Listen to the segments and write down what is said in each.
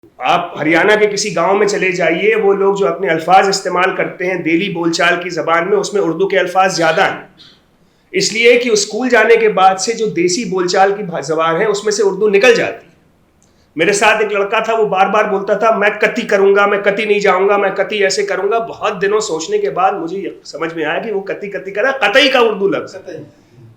आप हरियाणा के किसी गांव में चले जाइए, वो लोग जो अपने अल्फाज इस्तेमाल करते हैं डेली बोलचाल की जबान में, उसमें उर्दू के अल्फाज ज्यादा हैं। इसलिए कि स्कूल जाने के बाद से जो देसी बोलचाल की जबान है उसमें से उर्दू निकल जाती है। मेरे साथ एक लड़का था, वो बार बार बोलता था मैं कती करूंगा, मैं कती नहीं जाऊंगा, मैं कती ऐसे करूंगा। बहुत दिनों सोचने के बाद मुझे समझ में आया कि वो कती कती करा, कतई का उर्दू लफ्ज,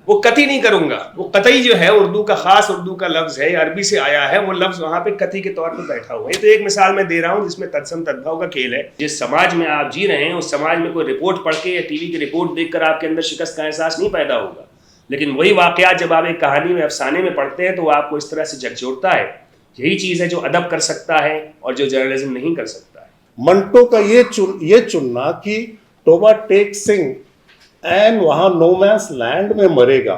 वो कती नहीं करूंगा। वो कतई जो है उर्दू का खास उर्दू का लफ्ज है, अरबी से आया है, वो लफ्ज वहां पे कती के तौर पर बैठा हुआ है। तो एक मिसाल मैं दे रहा हूं जिसमें तत्सम तद्भव का खेल है। जिस समाज में आप जी रहे हैं उस समाज में कोई रिपोर्ट पढ़ के या टीवी की रिपोर्ट देखकर आपके अंदर शिकस्त का एहसास नहीं पैदा होगा, लेकिन वही वाकयात जब आप एक कहानी में, अफसाने में पढ़ते हैं तो वो आपको इस तरह से झकझोरता है। यही चीज है जो अदब कर सकता है और जो जर्नलिज्म नहीं कर सकता है। मंटो का ये चुनना कि टोबा टेक सिंह एन वहां नो मैंस लैंड में मरेगा,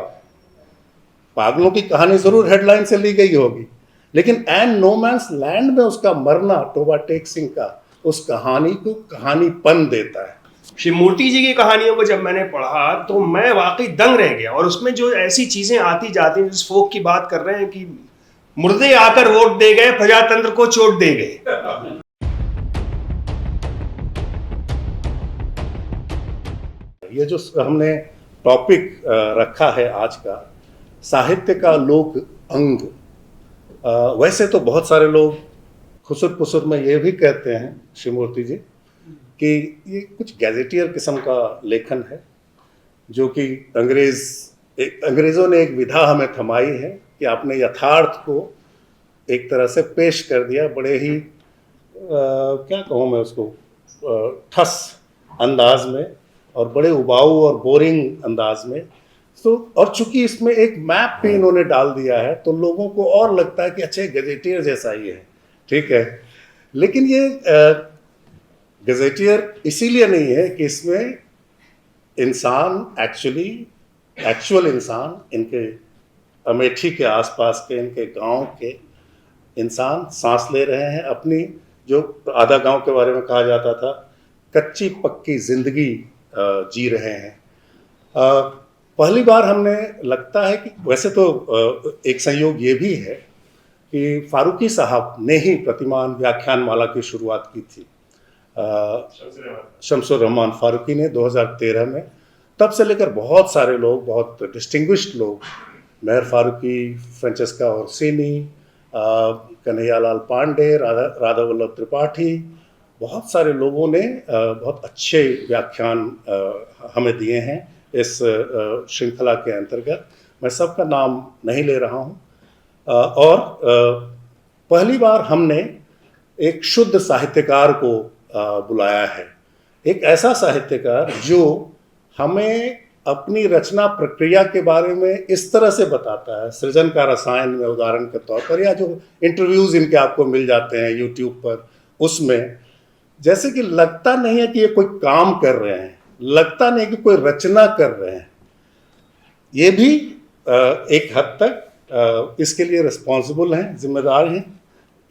पागलों की कहानी जरूर हेडलाइन से ली गई होगी, लेकिन एन नो मैंस लैंड में उसका मरना टोबा टेक सिंह का उस कहानी को कहानीपन देता है। श्री मूर्ति जी की कहानियों को जब मैंने पढ़ा तो मैं वाकई दंग रह गया। और उसमें जो ऐसी चीजें आती जाती हैं, जिस फोक की बात कर रहे हैं कि मुर्दे आकर वोट दे गए, प्रजातंत्र को चोट दे गए। ये जो हमने टॉपिक रखा है आज का, साहित्य का लोक अंग, वैसे तो बहुत सारे लोग खुसुर पुसुर में ये भी कहते हैं श्री मूर्ति जी कि ये कुछ गैजेटियर किस्म का लेखन है, जो कि अंग्रेज़ों ने एक विधा हमें थमाई है कि आपने यथार्थ को एक तरह से पेश कर दिया, बड़े ही क्या कहूँ मैं उसको, ठस अंदाज में और बड़े उबाऊ और बोरिंग अंदाज में। तो और चूंकि इसमें एक मैप भी इन्होंने डाल दिया है तो लोगों को और लगता है कि अच्छा गजेटियर जैसा ही है, ठीक है। लेकिन ये गजेटियर इसीलिए नहीं है कि इसमें इंसान एक्चुअल इंसान, इनके अमेठी के आसपास के, इनके गांव के इंसान सांस ले रहे हैं अपनी, जो आधा गांव के बारे में कहा जाता था, कच्ची पक्की जिंदगी जी रहे हैं। पहली बार हमने, लगता है कि वैसे तो एक संयोग ये भी है कि फारूकी साहब ने ही प्रतिमान व्याख्यान माला की शुरुआत की थी, शमसुर रहमान फारूकी ने 2013 में। तब से लेकर बहुत सारे लोग, बहुत डिस्टिंग्विश्ड लोग, मेहर फारूकी, फ्रांचेस्का ओर्सिनी, कन्हैयालाल पांडे, राधा वल्लभ त्रिपाठी, बहुत सारे लोगों ने बहुत अच्छे व्याख्यान हमें दिए हैं इस श्रृंखला के अंतर्गत। मैं सबका नाम नहीं ले रहा हूँ। और पहली बार हमने एक शुद्ध साहित्यकार को बुलाया है, एक ऐसा साहित्यकार जो हमें अपनी रचना प्रक्रिया के बारे में इस तरह से बताता है, सृजन का रसायन में उदाहरण के तौर पर, या जो इंटरव्यूज़ इनके आपको मिल जाते हैं यूट्यूब पर, उसमें जैसे कि लगता नहीं है कि ये कोई काम कर रहे हैं, लगता नहीं कि कोई रचना कर रहे हैं। ये भी एक हद तक इसके लिए रिस्पॉन्सिबल हैं, जिम्मेदार हैं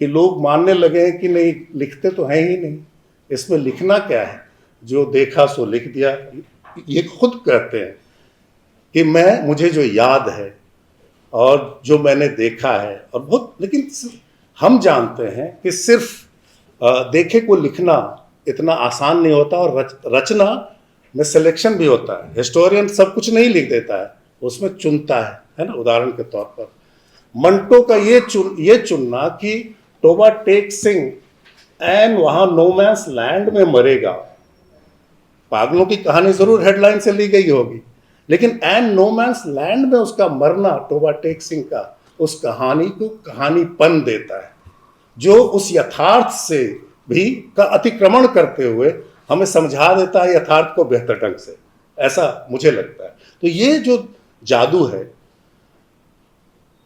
कि लोग मानने लगे हैं कि नहीं, लिखते तो हैं ही नहीं, इसमें लिखना क्या है, जो देखा सो लिख दिया। ये खुद कहते हैं कि मुझे जो याद है और जो मैंने देखा है, और बहुत, लेकिन हम जानते हैं कि सिर्फ देखे को लिखना इतना आसान नहीं होता, और रचना में सिलेक्शन भी होता है। हिस्टोरियन सब कुछ नहीं लिख देता है, उसमें चुनता है ना। उदाहरण के तौर पर मंटो का ये चुनना कि टोबा टेक सिंह एन वहां नो मैंस लैंड में मरेगा, पागलों की कहानी जरूर हेडलाइन से ली गई होगी, लेकिन एन नो मैंस लैंड में उसका मरना टोबा टेक सिंह का उस कहानी को कहानीपन देता है, जो उस यथार्थ से भी का अतिक्रमण करते हुए हमें समझा देता है यथार्थ को बेहतर ढंग से, ऐसा मुझे लगता है। तो ये जो जादू है,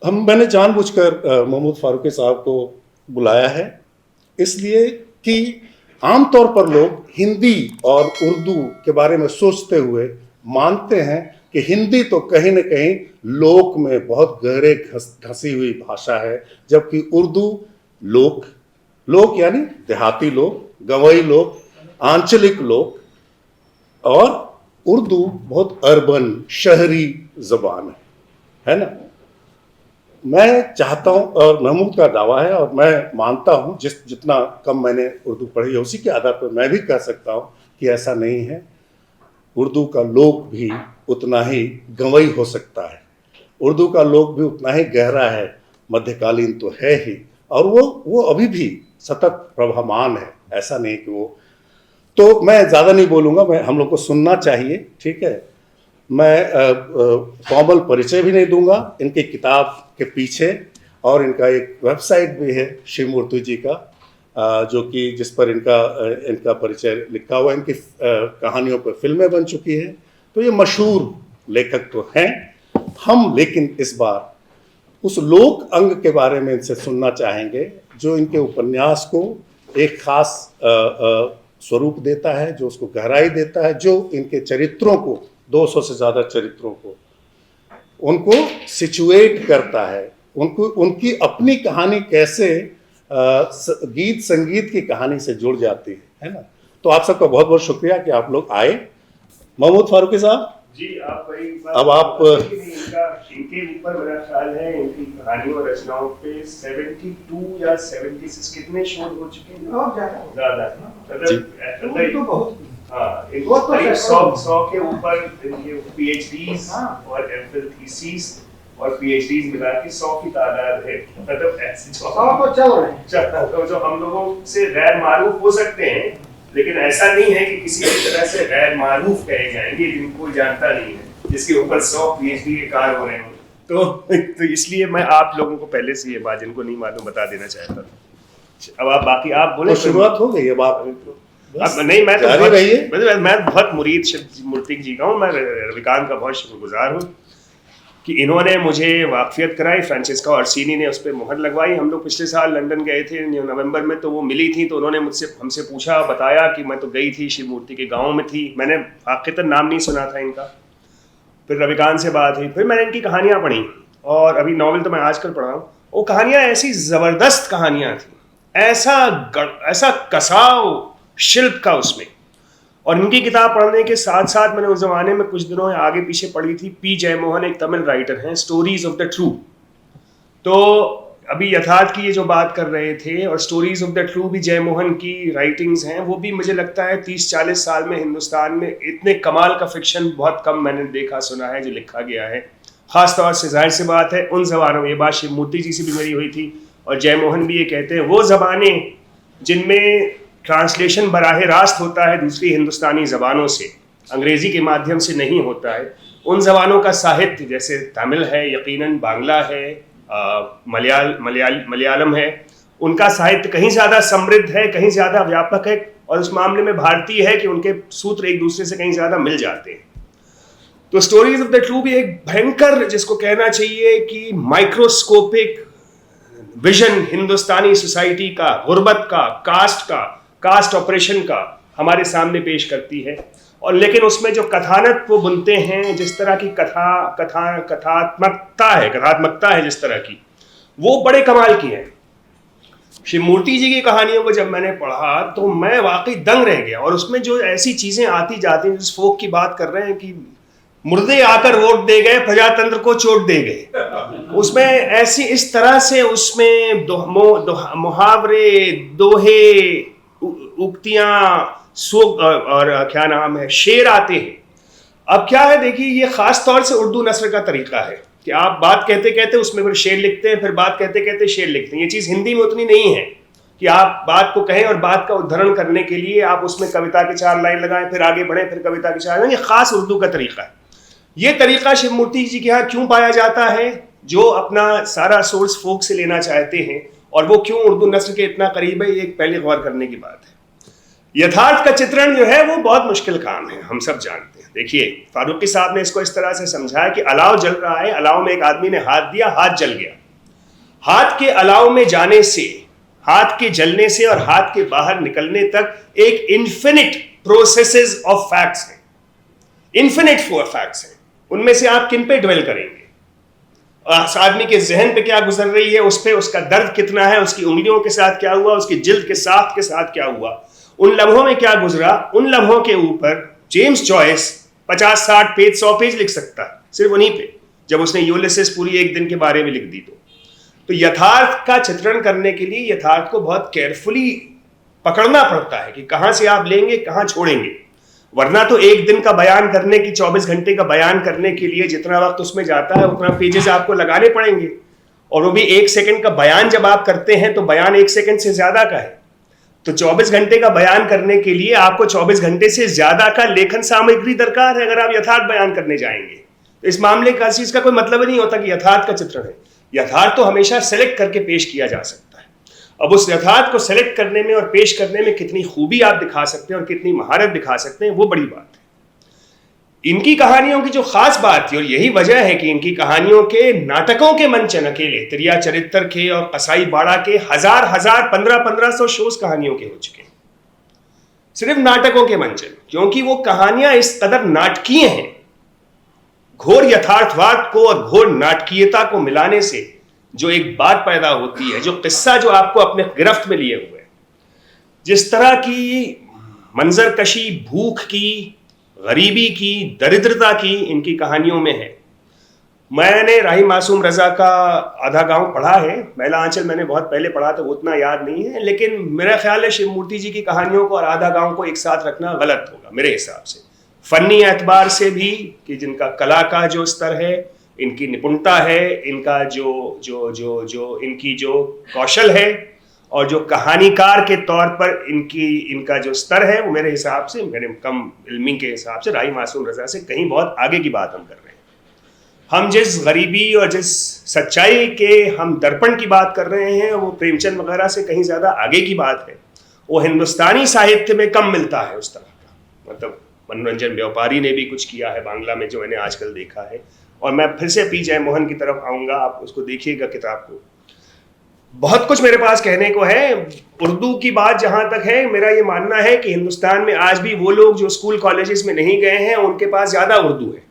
मैंने जानबूझकर महमूद फारूकी साहब को बुलाया है इसलिए कि आमतौर पर लोग हिंदी और उर्दू के बारे में सोचते हुए मानते हैं कि हिंदी तो कहीं न कहीं लोक में बहुत गहरे धंसी हुई भाषा है, जबकि उर्दू लोक यानी देहाती लोग, गंवई लोग, आंचलिक लोग, और उर्दू बहुत अर्बन शहरी जबान है ना। मैं चाहता हूं, और महमूद का दावा है और मैं मानता हूं, जितना कम मैंने उर्दू पढ़ी है उसी के आधार पर मैं भी कह सकता हूं कि ऐसा नहीं है। उर्दू का लोक भी उतना ही गंवई हो सकता है, उर्दू का लोक भी उतना ही गहरा है, मध्यकालीन तो है ही, और वो अभी भी सतत प्रभावान है, ऐसा नहीं कि वो। तो मैं ज़्यादा नहीं बोलूँगा, मैं हम लोग को सुनना चाहिए, ठीक है। मैं फॉर्मल परिचय भी नहीं दूंगा इनकी किताब के पीछे, और इनका एक वेबसाइट भी है शिवमूर्ति जी का, जो कि जिस पर इनका परिचय लिखा हुआ है। इनकी कहानियों पर फिल्में बन चुकी है, तो ये मशहूर लेखक तो हैं। हम लेकिन इस बार उस लोक अंग के बारे में इनसे सुनना चाहेंगे जो इनके उपन्यास को एक खास स्वरूप देता है, जो उसको गहराई देता है, जो इनके चरित्रों को, 200 से ज़्यादा चरित्रों को, उनको सिचुएट करता है, उनको उनकी अपनी कहानी कैसे गीत संगीत की कहानी से जुड़ जाती है ना। तो आप सबका बहुत बहुत शुक्रिया कि आप लोग आए। महमूद फारूकी साहब जी, आप अब आप इनके ऊपर मेरा ख्याल है, इनकी कहानियों और रचनाओं पे 72 या 76 कितने शोध हो चुके हैं? बहुत ज्यादा तो बहुत, हाँ, 100 के ऊपर PhDs और MPhil थीसिस और PhDs मिला के 100 की तादाद है। मतलब ऐसे जो हम लोगों से गैर मारूफ हो सकते हैं, लेकिन ऐसा नहीं है कि किसी भी तरह से गैर मारूफ कहे जाएंगे जिनको कोई जानता नहीं है, जिसके ऊपर 100 PhD के कार्य हो रहे हो। तो इसलिए मैं आप लोगों को पहले से ये बात जिनको नहीं मालूम बता देना चाहता था। अब आप बाकी आप बोले। तो शुरुआत हो गई, अब आप नहीं, मैं बहुत मुरीद शिवमूर्ति जी का हूँ। मैं रविकांत का बहुत शुक्रगुजार हूँ कि इन्होंने मुझे वाकफियत कराई। फ्रांसिस्का ओर्सिनी ने उस पर मुहर लगवाई। हम लोग पिछले साल लंदन गए थे नवंबर में, तो वो मिली थी, तो उन्होंने हमसे पूछा, बताया कि मैं तो गई थी, शिवमूर्ति के गांव में थी। मैंने वाक़ितन नाम नहीं सुना था इनका। फिर रविकांत से बात हुई, फिर मैंने इनकी कहानियाँ पढ़ी, और अभी नावल तो मैं आजकल पढ़ा हूँ। वो कहानियाँ ऐसी ज़बरदस्त कहानियाँ थी, ऐसा कसाव शिल्प का उसमें। और इनकी किताब पढ़ने के साथ साथ मैंने उस जमाने में कुछ दिनों आगे पीछे पढ़ी थी। पी जयमोहन एक तमिल राइटर हैं, स्टोरीज ऑफ द ट्रू। तो अभी यथार्थ की ये जो बात कर रहे थे, और स्टोरीज ऑफ द ट्रू भी जयमोहन की राइटिंग्स हैं। वो भी मुझे लगता है 30-40 साल में हिंदुस्तान में इतने कमाल का फिक्शन बहुत कम मैंने देखा सुना है जो लिखा गया है। खासतौर से जाहिर सी बात है उन जबानों में, ये बात शिवमूर्ति जी से भी मेरी हुई थी, और जयमोहन भी ये कहते हैं, वो जबानें जिनमें ट्रांसलेशन बराह रास्त होता है दूसरी हिंदुस्तानी ज़बानों से, अंग्रेज़ी के माध्यम से नहीं होता है, उन ज़बानों का साहित्य, जैसे तमिल है, यकीनन बांग्ला है, मलयालम है, उनका साहित्य कहीं ज़्यादा समृद्ध है, कहीं ज़्यादा व्यापक है, और उस मामले में भारतीय है कि उनके सूत्र एक दूसरे से कहीं ज़्यादा मिल जाते हैं। तो स्टोरीज ऑफ द ट्रू भी एक भयंकर, जिसको कहना चाहिए कि माइक्रोस्कोपिक विजन हिंदुस्तानी सोसाइटी का, गुर्बत का, कास्ट ऑपरेशन का हमारे सामने पेश करती है। और लेकिन उसमें जो कथानक वो बुनते हैं, जिस तरह की कथात्मकता है जिस तरह की, वो बड़े कमाल की है। शिवमूर्ति जी की कहानियों को जब मैंने पढ़ा तो मैं वाकई दंग रह गया। और उसमें जो ऐसी चीजें आती जाती हैं, जिस फोक की बात कर रहे हैं कि मुर्दे आकर वोट दे गए, प्रजातंत्र को चोट दे गए, उसमें ऐसी इस तरह से उसमें मुहावरे, दोहे, उक्तियां, और क्या नाम है, शेर आते हैं। अब क्या है, देखिए, ये खास तौर से उर्दू नस्र का तरीका है कि आप बात कहते कहते उसमें फिर शेर लिखते हैं, फिर बात कहते कहते शेर लिखते हैं। ये चीज़ हिंदी में उतनी नहीं है कि आप बात को कहें और बात का उद्धरण करने के लिए आप उसमें कविता की 4 लाइन लगाएं, फिर आगे बढ़ें, फिर कविता की 4 लाइन। ये खास उर्दू का तरीका है। ये तरीका शिवमूर्ति जी के यहाँ क्यों पाया जाता है, जो अपना सारा सोर्स फोक से लेना चाहते हैं, और वो क्यों उर्दू नस्र के इतना करीब है, ये एक पहले गौर करने की बात है। यथार्थ का चित्रण जो है वो बहुत मुश्किल काम है, हम सब जानते हैं। देखिए, फारूकी साहब ने इसको इस तरह से समझाया कि अलाव जल रहा है, अलाव में एक आदमी ने हाथ दिया, हाथ जल गया। हाथ के अलाव में जाने से, हाथ के जलने से और हाथ के बाहर निकलने तक एक इन्फिनिट प्रोसेसेस ऑफ फैक्ट्स हैं, इन्फिनिट फैक्ट्स हैं। उनमें से आप किन पे ड्वेल करेंगे? उस आदमी के जहन पे क्या गुजर रही है, उस पे उसका दर्द कितना है, उसकी उंगलियों के साथ क्या हुआ, उसकी जिल्द के साथ क्या हुआ, उन लम्हों में क्या गुजरा, उन लम्हों के ऊपर जेम्स जॉयस 50-60 पेज 100 पेज लिख सकता है सिर्फ उन्हीं पे, जब उसने यूलिसिस पूरी एक दिन के बारे में लिख दी। तो तो यथार्थ का चित्रण करने के लिए यथार्थ को बहुत केयरफुली पकड़ना पड़ता है कि कहां से आप लेंगे, कहां छोड़ेंगे। वरना तो एक दिन का बयान करने की, 24 घंटे का बयान करने के लिए जितना वक्त उसमें जाता है उतना पेजेस आपको लगाने पड़ेंगे, और वो भी 1 सेकंड का बयान जब आप करते हैं तो बयान 1 सेकंड से ज्यादा का है। तो 24 घंटे का बयान करने के लिए आपको 24 घंटे से ज्यादा का लेखन सामग्री दरकार है अगर आप यथार्थ बयान करने जाएंगे। तो इस मामले का चीज का कोई मतलब ही नहीं होता कि यथार्थ का चित्रण है। यथार्थ तो हमेशा सेलेक्ट करके पेश किया जा सकता है। अब उस यथार्थ को सेलेक्ट करने में और पेश करने में कितनी खूबी आप दिखा सकते हैं और कितनी महारत दिखा सकते हैं, वो बड़ी बात है। इनकी कहानियों की जो खास बात थी, और यही वजह है कि इनकी कहानियों के नाटकों के मंचन अकेले तिरिया चरित्र के और कसाई बाड़ा के हजार 1500 शोज कहानियों के हो चुके हैं, सिर्फ नाटकों के मंचन, क्योंकि वो कहानियां इस कदर नाटकीय हैं। घोर यथार्थवाद को और घोर नाटकीयता को मिलाने से जो एक बात पैदा होती है, जो किस्सा जो आपको अपने गिरफ्त में लिए हुए, जिस तरह की मंजरकशी भूख की, गरीबी की, दरिद्रता की इनकी कहानियों में है। मैंने राही मासूम रजा का आधा गांव पढ़ा है, मैला आंचल मैंने बहुत पहले पढ़ा था, वो उतना याद नहीं है, लेकिन मेरा ख्याल है शिव मूर्ति जी की कहानियों को और आधा गांव को एक साथ रखना गलत होगा मेरे हिसाब से, फन्नी एतबार से भी, कि जिनका कला का जो स्तर है, इनकी निपुणता है, इनका जो इनकी जो कौशल है, और जो कहानीकार के तौर पर इनका जो स्तर है, वो मेरे हिसाब से, मेरे कम इल्मी के हिसाब से राही मासूम रजा से कहीं बहुत आगे की बात हम कर रहे हैं। हम जिस गरीबी और जिस सच्चाई के हम दर्पण की बात कर रहे हैं, वो प्रेमचंद वगैरह से कहीं ज़्यादा आगे की बात है। वो हिंदुस्तानी साहित्य में कम मिलता है उस तरह का। मतलब मनोरंजन व्यापारी ने भी कुछ किया है बांग्ला में, जो मैंने आजकल देखा है, और मैं फिर से पी जय मोहन की तरफ आऊँगा, आप उसको देखिएगा किताब को। बहुत कुछ मेरे पास कहने को है। उर्दू की बात जहां तक है, मेरा ये मानना है कि हिंदुस्तान में आज भी वो लोग जो स्कूल कॉलेजेस में नहीं गए हैं, उनके पास ज्यादा उर्दू है।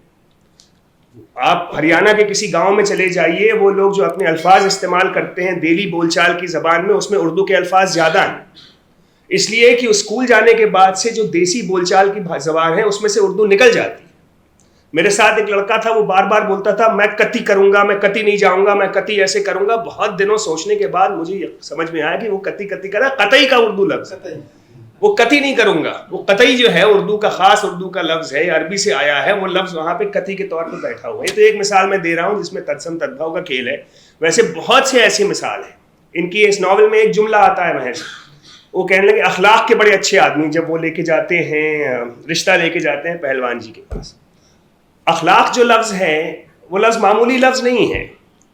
आप हरियाणा के किसी गांव में चले जाइए, वो लोग जो अपने अल्फाज इस्तेमाल करते हैं डेली बोलचाल की जबान में, उसमें उर्दू के अल्फाज ज्यादा हैं। इसलिए कि स्कूल जाने के बाद से जो देसी बोलचाल की जबान है, उसमें से उर्दू निकल जाती है। मेरे साथ एक लड़का था, वो बार बार बोलता था मैं कती करूंगा, मैं कती नहीं जाऊंगा, मैं कती ऐसे करूंगा। बहुत दिनों सोचने के बाद मुझे समझ में आया कि वो कती कती करा, कतई का उर्दू लफ्ज, वो कती नहीं करूंगा। वो कतई जो है उर्दू का खास उर्दू का लफ्ज है, अरबी से आया है, वो लफ्ज वहां पे कती के तौर पर बैठा हुआ है। तो एक मिसाल मैं दे रहा हूं जिसमें तत्सम तद्भव का खेल है। वैसे बहुत से ऐसी मिसाल है इनकी। इस नॉवल में एक जुमला आता है महज, वो कहने लगे अखलाक के बड़े अच्छे आदमी जब वो लेके जाते हैं, रिश्ता लेके जाते हैं पहलवान जी के पास। अखलाक जो लफ्ज़ है वो लफ्ज़ मामूली लफ्ज़ नहीं है।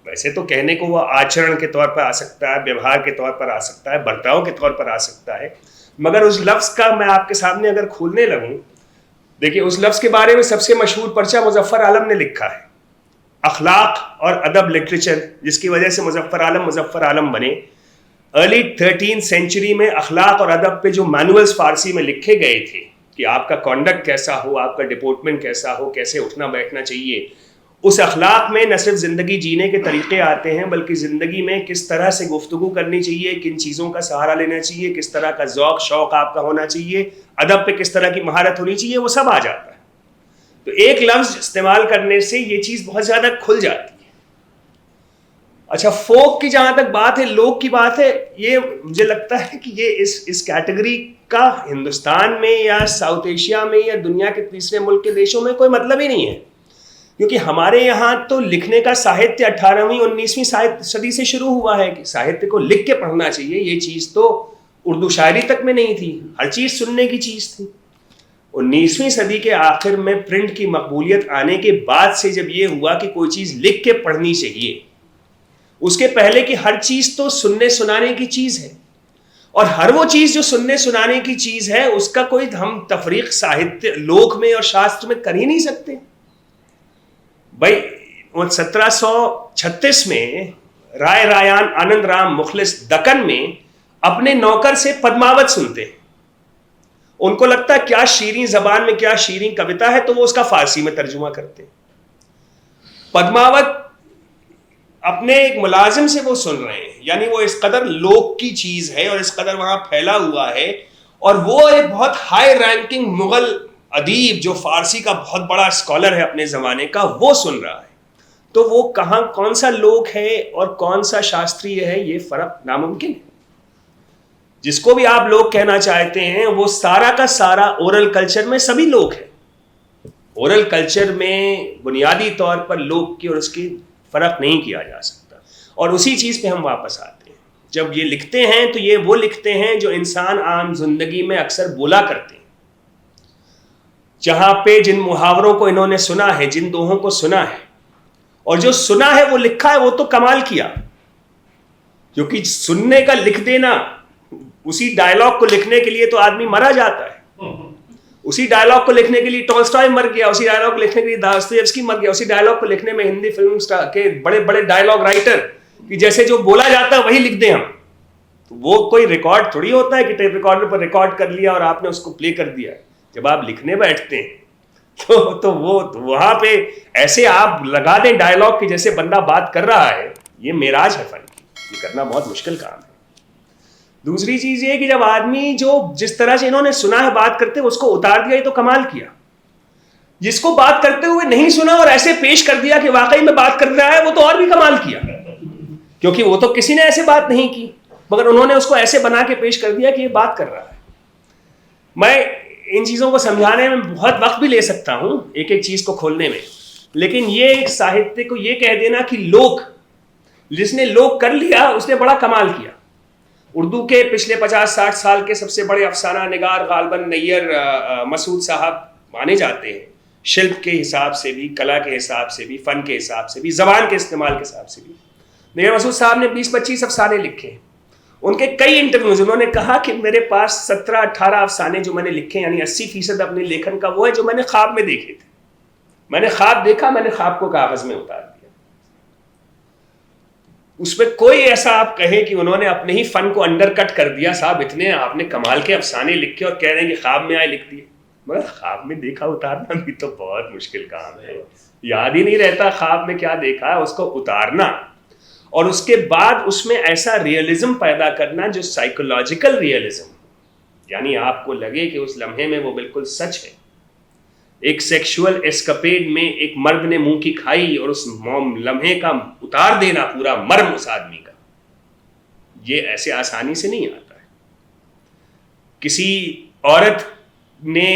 वैसे तो कहने को वो आचरण के तौर पर आ सकता है, व्यवहार के तौर पर आ सकता है, बर्ताव के तौर पर आ सकता है, मगर उस लफ्ज़ का मैं आपके सामने अगर खोलने लगूं, देखिए उस लफ्ज़ के बारे में सबसे मशहूर पर्चा मुजफ्फर आलम ने लिखा है, अखलाक और अदब लिटरेचर, जिसकी वजह से मुजफ्फर आलम बने। अर्ली 13th सेंचुरी में अखलाक और अदब पे जो मैनुअल्स फारसी में लिखे गए थे कि आपका कॉन्डक्ट कैसा हो, आपका डिपोर्टमेंट कैसा हो, कैसे उठना बैठना चाहिए, उस अखलाक में न सिर्फ ज़िंदगी जीने के तरीक़े आते हैं, बल्कि ज़िंदगी में किस तरह से गुफ्तगू करनी चाहिए, किन चीज़ों का सहारा लेना चाहिए, किस तरह का ज़ौक़ शौक़ आपका होना चाहिए, अदब पे किस तरह की महारत होनी चाहिए, वो सब आ जाता है। तो एक लफ्ज़ इस्तेमाल करने से ये चीज़ बहुत ज़्यादा खुल जाती है। अच्छा, फोक की जहाँ तक बात है, लोक की बात है, ये मुझे लगता है कि ये इस कैटेगरी का हिंदुस्तान में या साउथ एशिया में या दुनिया के तीसरे मुल्क के देशों में कोई मतलब ही नहीं है, क्योंकि हमारे यहाँ तो लिखने का साहित्य 18वीं 19वीं सदी से शुरू हुआ है कि साहित्य को लिख के पढ़ना चाहिए। ये चीज़ तो उर्दू शायरी तक में नहीं थी, हर चीज़ सुनने की चीज़ थी। 19वीं सदी के आखिर में प्रिंट की मकबूलियत आने के बाद से जब ये हुआ कि कोई चीज़ लिख के पढ़नी चाहिए, उसके पहले की हर चीज़ तो सुनने सुनाने की चीज़ है, और हर वो चीज़ जो सुनने सुनाने की चीज़ है उसका कोई हम तफरीक साहित्य लोक में और शास्त्र में कर ही नहीं सकते भाई। 1736 में राय रायान आनंद राम मुखलिस दक्कन में अपने नौकर से पद्मावत सुनते हैं। उनको लगता है क्या शीरीं जबान में क्या शीरीं कविता है, तो वो उसका फारसी में तर्जुमा करते हैं। पद्मावत अपने एक मुलाजिम से वो सुन रहे हैं, यानी वो इस कदर लोक की चीज है और इस कदर वहां फैला हुआ है, और वो एक बहुत हाई रैंकिंग मुगल अदीब जो फारसी का बहुत बड़ा स्कॉलर है अपने जमाने का, वो सुन रहा है। तो वो कहाँ कौन सा लोक है और कौन सा शास्त्रीय है, ये फर्क नामुमकिन है। जिसको भी आप लोग कहना चाहते हैं वो सारा का सारा ओरल कल्चर में सभी लोग हैं। ओरल कल्चर में बुनियादी तौर पर लोक की और उसकी फर्क नहीं किया जा सकता। और उसी चीज पे हम वापस आते हैं, जब ये लिखते हैं तो ये वो लिखते हैं जो इंसान आम जिंदगी में अक्सर बोला करते हैं, जहां पे जिन मुहावरों को इन्होंने सुना है, जिन दोहों को सुना है, और जो सुना है वो लिखा है, वो तो कमाल किया। क्योंकि सुनने का लिख देना, उसी डायलॉग को लिखने के लिए तो आदमी मरा जाता है। उसी डायलॉग को लिखने के लिए टॉल्स्टॉय मर गया, उसी डायलॉग को लिखने के लिए दास्तोयेव्स्की मर गया, उसी डायलॉग को लिखने में हिंदी फिल्म के बड़े बड़े डायलॉग राइटर कि जैसे जो बोला जाता है वही लिख दें हम। तो वो कोई रिकॉर्ड थोड़ी होता है कि टेप रिकॉर्डर पर रिकॉर्ड कर लिया और आपने उसको प्ले कर दिया। जब आप लिखने बैठते हैं तो वहां पे ऐसे आप लगा दें डायलॉग की जैसे बंदा बात कर रहा है। ये मेराज है फन की, ये करना बहुत मुश्किल काम है। दूसरी चीज ये कि जब आदमी जो जिस तरह से इन्होंने सुना है बात करते हुए उसको उतार दिया, ये तो कमाल किया। जिसको बात करते हुए नहीं सुना और ऐसे पेश कर दिया कि वाकई में बात कर रहा है, वो तो और भी कमाल किया, क्योंकि वो तो किसी ने ऐसे बात नहीं की, मगर उन्होंने उसको ऐसे बना के पेश कर दिया कि ये बात कर रहा है। मैं इन चीजों को समझाने में बहुत वक्त भी ले सकता हूं, एक एक चीज को खोलने में, लेकिन ये एक साहित्य को ये कह देना कि लोक, जिसने लोक कर लिया उसने बड़ा कमाल किया। उर्दू के पिछले 50-60 साल के सबसे बड़े अफसाना निगार गालिबन नैयर मसूद साहब माने जाते हैं, शिल्प के हिसाब से भी, कला के हिसाब से भी, फन के हिसाब से भी, जबान के इस्तेमाल के हिसाब से भी। नैयर मसूद साहब ने 20-25 अफसाने लिखे हैं। उनके कई इंटरव्यूज, उन्होंने कहा कि मेरे पास 17-18 अफसाने जो मैंने लिखे, यानी 80% अपने लेखन का वो है जो मैंने ख्वाब में देखे थे। मैंने ख्वाब देखा, मैंने ख्वाब को कागज में उतार दिया। उसमें कोई ऐसा आप कहें कि उन्होंने अपने ही फन को अंडरकट कर दिया, साहब इतने आपने कमाल के अफसाने लिखे और कह रहे हैं कि ख्वाब में आए लिख दिए। मगर ख्वाब में देखा उतारना भी तो बहुत मुश्किल काम है। याद ही नहीं रहता ख्वाब में क्या देखा, उसको उतारना और उसके बाद उसमें ऐसा रियलिज्म पैदा करना जो साइकोलॉजिकल रियलिज्म, यानी आपको लगे कि उस लम्हे में वो बिल्कुल सच है। एक सेक्सुअल एस्केपेड में एक मर्द ने मुंह की खाई और उस लम्हे का उतार देना पूरा मर्म उस आदमी का, ये ऐसे आसानी से नहीं आता है। किसी औरत ने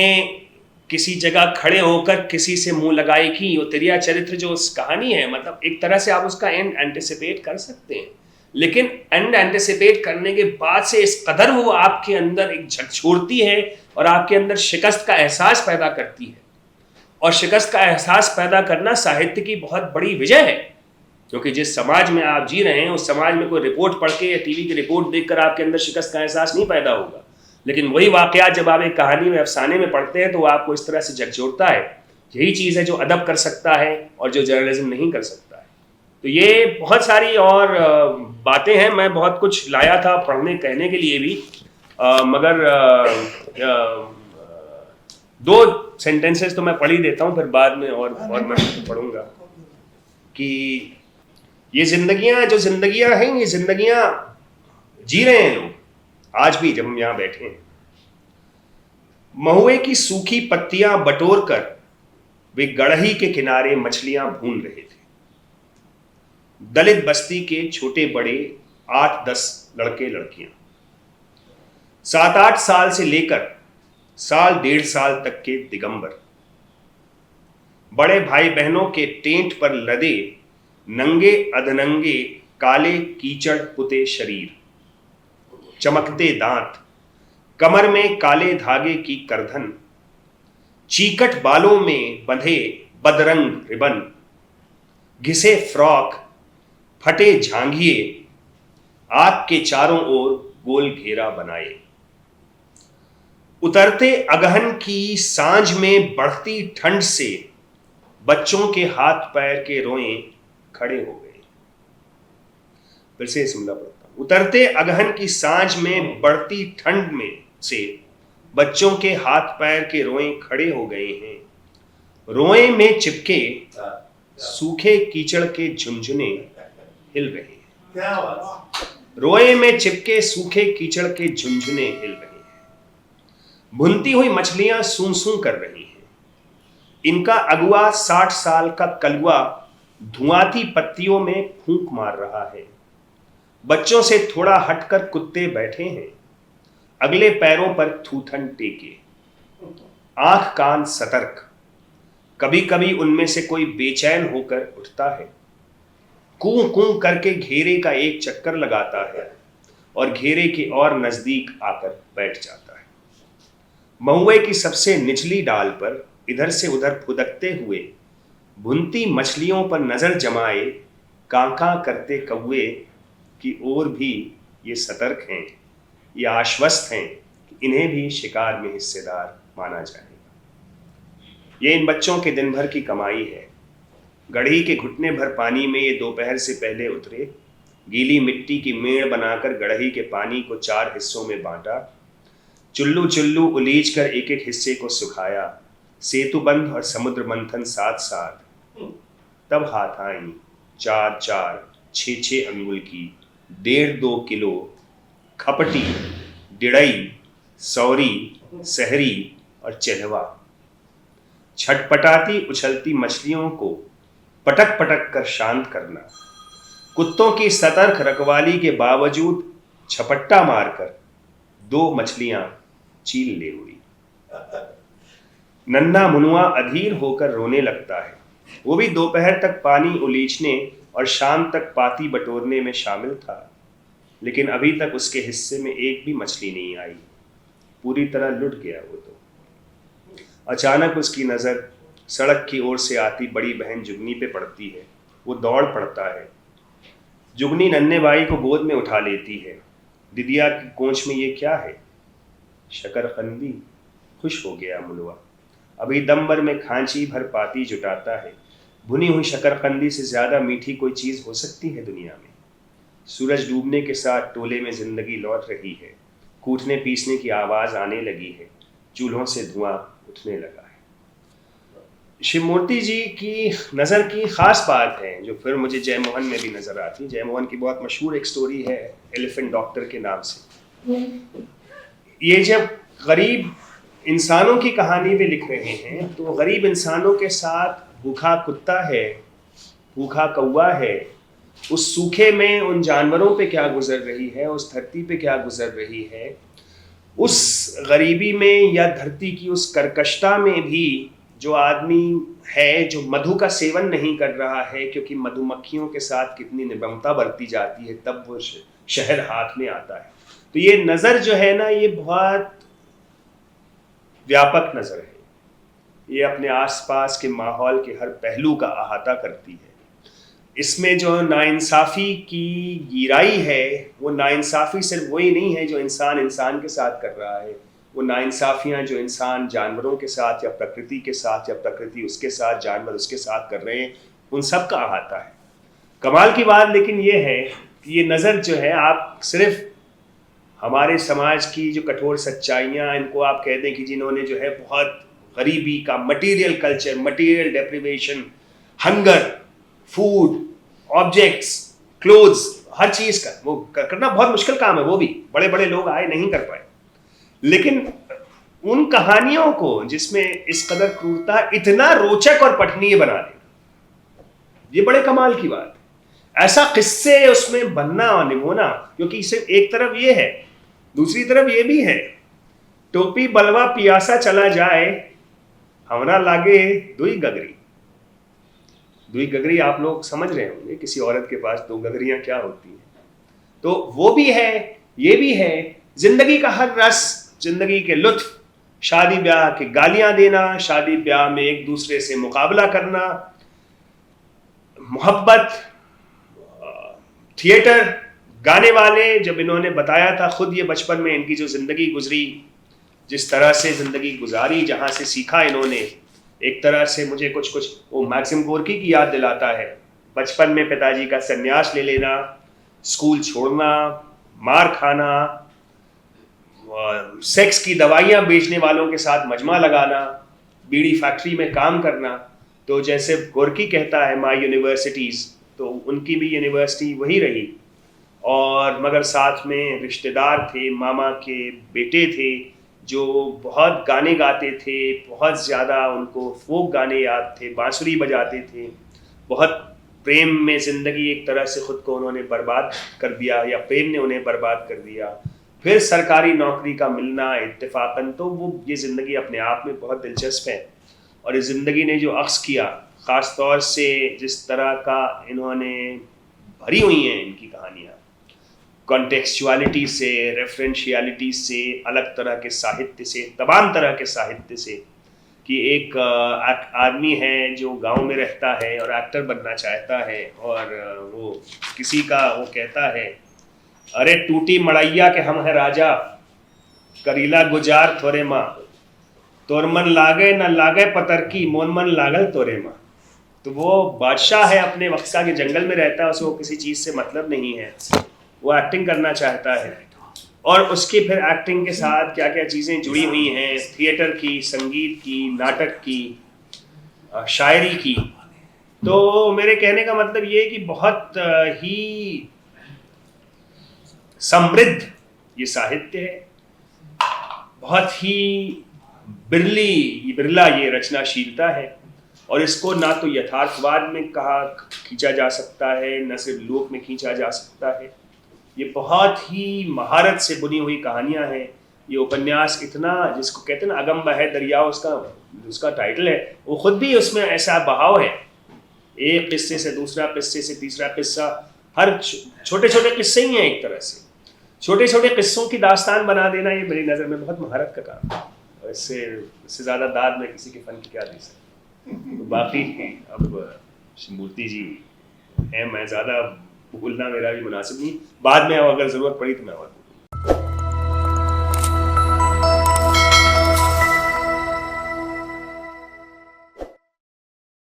किसी जगह खड़े होकर किसी से मुंह लगाई कि वो तेरिया चरित्र जो उस कहानी है, मतलब एक तरह से आप उसका एंड एंटिसिपेट कर सकते हैं, लेकिन एंड एंटिसिपेट करने के बाद से इस कदर वो आपके अंदर एक झकझोरती है और आपके अंदर शिकस्त का एहसास पैदा करती है। और शिकस्त का एहसास पैदा करना साहित्य की बहुत बड़ी विजय है, क्योंकि जिस समाज में आप जी रहे हैं उस समाज में कोई रिपोर्ट पढ़ के या टीवी की रिपोर्ट देखकर आपके अंदर शिकस्त का एहसास नहीं पैदा होगा, लेकिन वही वाकयात जब आप एक कहानी में, अफसाने में पढ़ते हैं तो वो आपको इस तरह से झकझोरता है। यही चीज़ है जो अदब कर सकता है और जो जर्नलिज्म नहीं कर सकता है। तो ये बहुत सारी और बातें हैं, मैं बहुत कुछ लाया था पढ़ने कहने के लिए भी, मगर 2 सेंटेंसेस तो मैं पढ़ ही देता हूँ, फिर बाद में और मैं पढ़ूंगा कि ये जिंदगियां जो जिंदगियां हैं, ये जिंदगियां जी रहे हैं लोग आज भी जब हम यहां बैठे हैं। महुए की सूखी पत्तियां बटोर कर वे गड़ही के किनारे मछलियां भून रहे थे। दलित बस्ती के छोटे बड़े 8-10 लड़के लड़कियां 7-8 साल से लेकर साल 1.5 साल तक के दिगंबर, बड़े भाई बहनों के टेंट पर लदे नंगे अधनंगे काले कीचड़ पुते शरीर, चमकते दांत, कमर में काले धागे की करधन, चीकट बालों में बंधे बदरंग रिबन, घिसे फ्रॉक, फटे झांगिए, आग के चारों ओर गोल घेरा बनाए। उतरते अगहन की सांझ में बढ़ती ठंड से बच्चों के हाथ पैर के रोए खड़े हो गए। फिर से जुमला पढ़ता हूं। उतरते अगहन की सांझ में बढ़ती ठंड में से बच्चों के हाथ पैर के रोए खड़े हो गए हैं। रोए में चिपके सूखे कीचड़ के झुनझुने हिल रहे हैं। रोए में चिपके सूखे कीचड़ के झुनझुने हिल रहे हैं। भुनती हुई मछलियां सूं सूं कर रही हैं। इनका अगुआ 60 साल का कलुआ धुआंती पत्तियों में फूंक मार रहा है। बच्चों से थोड़ा हटकर कुत्ते बैठे हैं, अगले पैरों पर थूथन टेके, आंख कान सतर्क। कभी कभी उनमें से कोई बेचैन होकर उठता है, कूं कूं करके घेरे का एक चक्कर लगाता है और घेरे के और नजदीक आकर बैठ जाता है। महुए की सबसे निचली डाल पर इधर से उधर फुदकते हुए भुनती मछलियों पर नजर जमाए कां कां करते कौवे की ओर भी ये सतर्क हैं, ये आश्वस्त हैं कि इन्हें भी शिकार में हिस्सेदार माना जाएगा। ये इन बच्चों के दिन भर की कमाई है। गढ़ी के घुटने भर पानी में ये दोपहर से पहले उतरे, गीली मिट्टी की मेड़ बनाकर गढ़ी के पानी को 4 हिस्सों में बांटा, चुल्लू चुल्लू उलीच कर एक एक हिस्से को सुखाया, सेतुबंध और समुद्र मंथन साथ साथ। तब हाथ आई 4-4, 6-6 अंगुल की 1.5-2 किलो खपटी, डिड़ई, सौरी, सहरी और चेहवा। छटपटाती उछलती मछलियों को पटक पटक कर शांत करना, कुत्तों की सतर्क रखवाली के बावजूद छपट्टा मारकर 2 मछलियां चील ले उड़ी। नन्हा मुनुआ अधीर होकर रोने लगता है। वो भी दोपहर तक पानी उलीचने और शाम तक पाती बटोरने में शामिल था, लेकिन अभी तक उसके हिस्से में एक भी मछली नहीं आई। पूरी तरह लुट गया वो तो। अचानक उसकी नज़र सड़क की ओर से आती बड़ी बहन जुगनी पे पड़ती है। वो दौड़ पड़ता है। जुगनी नन्हे भाई को गोद में उठा लेती है। दिदिया की कोंच में ये क्या है? शकरकंदी। खुश हो गया मुनवा। अभी दम भर में खांची भर पाती जुटाता है। भुनी हुई शकरकंदी से ज़्यादा मीठी कोई चीज़ हो सकती है दुनिया में। सूरज डूबने के साथ टोले में जिंदगी लौट रही है। कूटने पीसने की आवाज़ आने लगी है। चूल्हों से धुआं उठने लगा है। शिवमूर्ति जी की नज़र की ख़ास बात है जो फिर मुझे जयमोहन में भी नज़र आती है। जयमोहन की बहुत मशहूर एक स्टोरी है एलिफेंट डॉक्टर के नाम से। ये जब गरीब इंसानों की कहानी भी लिख रहे हैं तो गरीब इंसानों के साथ भूखा कुत्ता है, भूखा कौवा है, उस सूखे में उन जानवरों पे क्या गुजर रही है, उस धरती पे क्या गुजर रही है, उस गरीबी में या धरती की उस कर्कशता में भी जो आदमी है जो मधु का सेवन नहीं कर रहा है क्योंकि मधुमक्खियों के साथ कितनी निर्ममता बरती जाती है, तब वो शहद हाथ में आता है। तो ये नज़र जो है ना, ये बहुत व्यापक नज़र है। ये अपने आसपास के माहौल के हर पहलू का अहाता करती है। इसमें जो नाइंसाफ़ी की गिराई है, वो नाइंसाफ़ी सिर्फ वही नहीं है जो इंसान इंसान के साथ कर रहा है, वो नाइंसाफ़ियाँ जो इंसान जानवरों के साथ या प्रकृति के साथ या प्रकृति उसके साथ जानवर उसके साथ कर रहे हैं, उन सब का अहाता है। कमाल की बात लेकिन ये है कि ये नज़र जो है, आप सिर्फ हमारे समाज की जो कठोर सच्चाइयाँ, इनको आप कह दें कि जिन्होंने जो है बहुत गरीबी का material culture, material deprivation, hunger, food, objects, clothes, हर चीज़ का वो करना बहुत मुश्किल काम है। वो भी बड़े बड़े लोग आए, नहीं कर पाए। लेकिन उन कहानियों को जिसमें इस कदर क्रूरता इतना रोचक और पठनीय बना देना, ये बड़े कमाल की बात है। ऐसा किस्से उसमें बनना और निभोना, क्योंकि सिर्फ एक तरफ ये है, दूसरी तरफ ये भी है, टोपी बलवा पियासा चला जाए, हमरा लागे दुई गगरी। दुई गगरी आप लोग समझ रहे होंगे, किसी औरत के पास 2 गगरियां क्या होती हैं। तो वो भी है, ये भी है। जिंदगी का हर रस, जिंदगी के लुत्फ, शादी ब्याह के गालियां देना, शादी ब्याह में एक दूसरे से मुकाबला करना, मोहब्बत, थिएटर, गाने वाले। जब इन्होंने बताया था खुद ये बचपन में इनकी जो ज़िंदगी गुजरी, जिस तरह से ज़िंदगी गुजारी, जहाँ से सीखा इन्होंने, एक तरह से मुझे कुछ वो मैक्सिम गोर्की की याद दिलाता है। बचपन में पिताजी का संन्यास ले लेना, स्कूल छोड़ना, मार खाना, सेक्स की दवाइयाँ बेचने वालों के साथ मजमा लगाना, बीड़ी फैक्ट्री में काम करना। तो जैसे गोर्की कहता है माई यूनिवर्सिटीज़, तो उनकी भी यूनिवर्सिटी वही रही। और मगर साथ में रिश्तेदार थे, मामा के बेटे थे जो बहुत गाने गाते थे, बहुत ज़्यादा उनको फोक गाने याद थे, बांसुरी बजाते थे, बहुत प्रेम में ज़िंदगी एक तरह से ख़ुद को उन्होंने बर्बाद कर दिया या प्रेम ने उन्हें बर्बाद कर दिया, फिर सरकारी नौकरी का मिलना इत्तेफाकन, तो वो ये ज़िंदगी अपने आप में बहुत दिलचस्प है। और इस ज़िंदगी ने जो अक्स किया, ख़ास तौर से जिस तरह का इन्होंने भरी हुई हैं इनकी कहानियाँ, कॉन्टेक्चुअलिटी से, रेफरेंशियलिटी से, अलग तरह के साहित्य से, तमाम तरह के साहित्य से, कि एक आदमी है जो गांव में रहता है और एक्टर बनना चाहता है, और वो किसी का वो कहता है, अरे टूटी मड़ैया के हम है राजा, करीला गुजार थोरे माँ, तोर मन लागे न लागे पतर की, मोन मन लागल तोरे माँ। तो वो बादशाह है, अपने वक्सा के जंगल में रहता है, उसको किसी चीज़ से मतलब नहीं है, वो एक्टिंग करना चाहता है, और उसकी फिर एक्टिंग के साथ क्या क्या चीज़ें जुड़ी हुई हैं, थिएटर की, संगीत की, नाटक की, शायरी की। तो मेरे कहने का मतलब ये है कि बहुत ही समृद्ध ये साहित्य है, बहुत ही बिरला ये रचनाशीलता है, और इसको ना तो यथार्थवाद में खींचा जा सकता है, न सिर्फ लोक में खींचा जा सकता है। ये बहुत ही महारत से बुनी हुई कहानियाँ हैं। ये उपन्यास इतना, जिसको कहते हैं ना अगम बहे दरिया, उसका टाइटल है, वो खुद भी उसमें ऐसा बहाव है, एक किस्से से दूसरा किस्से से तीसरा किस्सा, हर छोटे छोटे किस्से ही हैं, एक तरह से छोटे छोटे किस्सों की दास्तान बना देना, ये मेरी नज़र में बहुत महारत का काम है। और इससे ज़्यादा दाद में किसी के फ़न की क्या दे सकता। तो बाकी अब मूर्ति जी हैं, मैं ज़्यादा बोलना मेरा भी मुनासिब नहीं, बाद में अगर ज़रूरत पड़ी तो मैं और